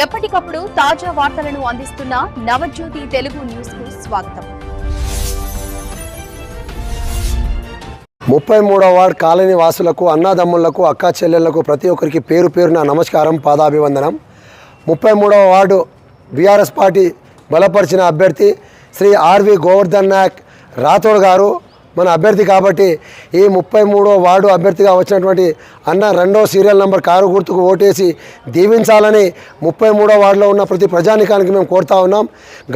ఎప్పటికప్పుడు తాజా వార్తలను అందిస్తున్న నవజ్యోతి తెలుగు న్యూస్ కు స్వాగతం. 33వ వార్డ్ కాలనీ వాసులకు, అన్నాదమ్ములకు, అక్కా చెల్లెళ్లకు ప్రతి ఒక్కరికి పేరు పేరున నమస్కారం, పాదాభివందనం. 33వ వార్డు బీఆర్ఎస్ పార్టీ బలపరిచిన అభ్యర్థి శ్రీ ఆర్వి గోవర్ధన్ నాయక్ రాథోడ్ గారు మన అభ్యర్థి కాబట్టి ఈ 33వ వార్డు అభ్యర్థిగా వచ్చినటువంటి అన్న రెండో సీరియల్ నెంబర్ కారు గుర్తుకు ఓటేసి దీవించాలని 33వ వార్డులో ఉన్న ప్రతి ప్రజానికానికి మేము కోరుతా ఉన్నాం.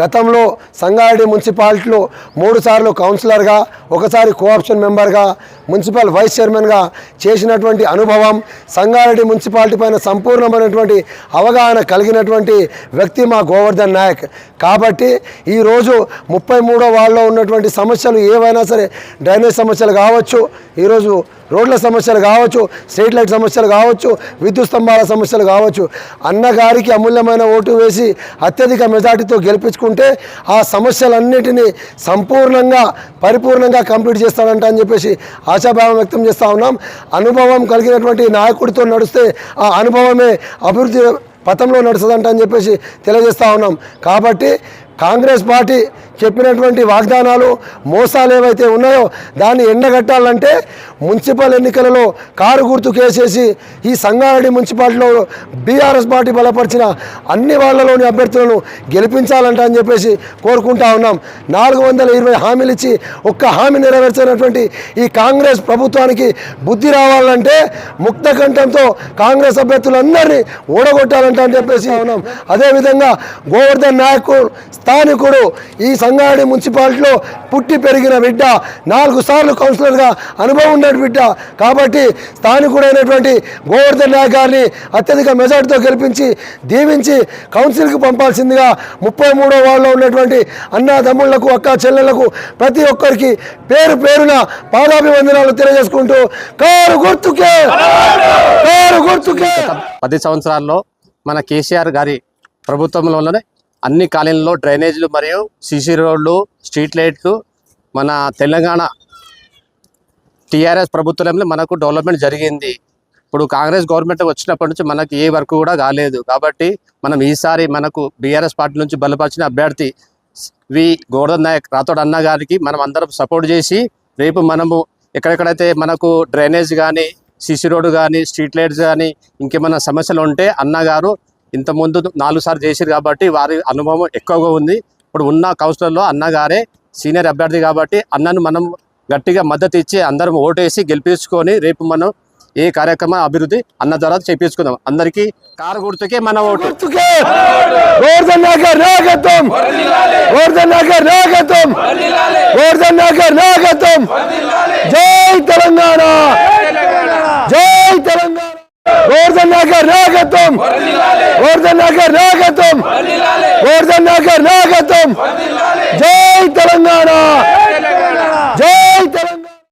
గతంలో సంగారెడ్డి మున్సిపాలిటీలో 3 సార్లు కౌన్సిలర్గా, ఒకసారి కోఆప్షన్ మెంబర్గా, మున్సిపల్ వైస్ చైర్మన్గా చేసినటువంటి అనుభవం, సంగారెడ్డి మున్సిపాలిటీ పైన సంపూర్ణమైనటువంటి అవగాహన కలిగినటువంటి వ్యక్తి మా గోవర్ధన్ నాయక్. కాబట్టి ఈరోజు 33వ వార్డులో ఉన్నటువంటి సమస్యలు ఏవైనా సరే, డ్రైనేజ్ సమస్యలు కావచ్చు, ఈరోజు రోడ్ల సమస్యలు కావచ్చు, స్ట్రీట్ లైట్ సమస్యలు కావచ్చు, విద్యుత్ స్తంభాల సమస్యలు కావచ్చు, అన్నగారికి అమూల్యమైన ఓటు వేసి అత్యధిక మెజార్టీతో గెలిపించుకుంటే ఆ సమస్యలన్నిటినీ సంపూర్ణంగా పరిపూర్ణంగా కంప్లీట్ చేస్తాడంట అని చెప్పేసి ఆశాభావం వ్యక్తం చేస్తూ ఉన్నాం. అనుభవం కలిగినటువంటి నాయకుడితో నడిస్తే ఆ అనుభవమే అభివృద్ధి పథంలో నడుస్తుందంట అని చెప్పేసి తెలియజేస్తూ ఉన్నాం. కాబట్టి కాంగ్రెస్ పార్టీ చెప్పినటువంటి వాగ్దానాలు, మోసాలు ఏవైతే ఉన్నాయో దాన్ని ఎండగట్టాలంటే మున్సిపల్ ఎన్నికలలో కారు గుర్తు కేసేసి ఈ సంగారెడ్డి మున్సిపాలిటీలో బీఆర్ఎస్ పార్టీ బలపరిచిన అన్ని వాళ్ళలోని అభ్యర్థులను గెలిపించాలంట అని చెప్పేసి కోరుకుంటా ఉన్నాం. 420 హామీలు ఇచ్చి ఒక్క హామీ నెరవేర్చినటువంటి ఈ కాంగ్రెస్ ప్రభుత్వానికి బుద్ధి రావాలంటే ముక్త కంఠంతో కాంగ్రెస్ అభ్యర్థులందరినీ ఓడగొట్టాలంట అని చెప్పేసి ఉన్నాం. అదేవిధంగా గోవర్ధన్ నాయక్ స్థానికుడు, ఈ సంగారెడ్డి మున్సిపాలిటీలో పుట్టి పెరిగిన బిడ్డ, 4 సార్లు కౌన్సిలర్గా అనుభవం ఉన్న బిడ్డ. కాబట్టి స్థానికుడైనటువంటి గోవర్ధన్ నాయక్ గారిని అత్యధిక మెజార్టీతో గెలిపించి దీవించి కౌన్సిల్కి పంపాల్సిందిగా 33వ వార్డులో ఉన్నటువంటి అన్నదమ్ముళ్లకు, అక్క చెల్లెళ్లకు ప్రతి ఒక్కరికి పేరు పేరున పాదాభివందనాలు తెలియజేసుకుంటూ కారు గుర్తుకే, కారు గుర్తుకే. 10 సంవత్సరాల్లో మన కేసీఆర్ గారి ప్రభుత్వంలోనే అన్ని కాలనీల్లో డ్రైనేజీలు మరియు సీసీ రోడ్లు, స్ట్రీట్ లైట్లు మన తెలంగాణ టీఆర్ఎస్ ప్రభుత్వంలో మనకు డెవలప్మెంట్ జరిగింది. ఇప్పుడు కాంగ్రెస్ గవర్నమెంట్ వచ్చినప్పటి నుంచి మనకు ఏ వర్క్ కూడా కాలేదు. కాబట్టి మనం ఈసారి మనకు బీఆర్ఎస్ పార్టీ నుంచి బలపరిచిన అభ్యర్థి వి గోవర్ధన్ నాయక్ రాథోడ్ అన్న గారికి మనం అందరం సపోర్ట్ చేసి రేపు మనము ఎక్కడెక్కడైతే మనకు డ్రైనేజ్ కానీ, సీసీ రోడ్డు కానీ, స్ట్రీట్ లైట్స్ కానీ ఇంకేమైనా సమస్యలు ఉంటే అన్నగారు ఇంతకుముందు 4 సార్లు చేశారు కాబట్టి వారి అనుభవం ఎక్కువగా ఉంది. ఇప్పుడు ఉన్న కౌన్సిలర్లో అన్నగారే సీనియర్ అభ్యర్థి కాబట్టి అన్నను మనం గట్టిగా మద్దతు ఇచ్చి అందరం ఓటేసి గెలిపించుకొని రేపు మనం ఏ కార్యక్రమ అభివృద్ధి అన్న ద్వారా చేపించుకుందాం. అందరికీ కారు గుర్తుకే మన ఓటు. గోవర్ధన్ నాయక్ నాయకత్వం, గోవర్ధన్ నాయక్ నాయకత్వం, గోవర్ధన్ నాయక్ నాయకత్వం. జై తెలంగాణ, జై తెలంగాణ. గోవర్ధన్ నాయక్ నాయకత్వం, గోవర్ధన్ నాయక్ నాయకత్వం, గోవర్ధన్ నాయక్ నాయకత్వం. జై తెలంగాణ.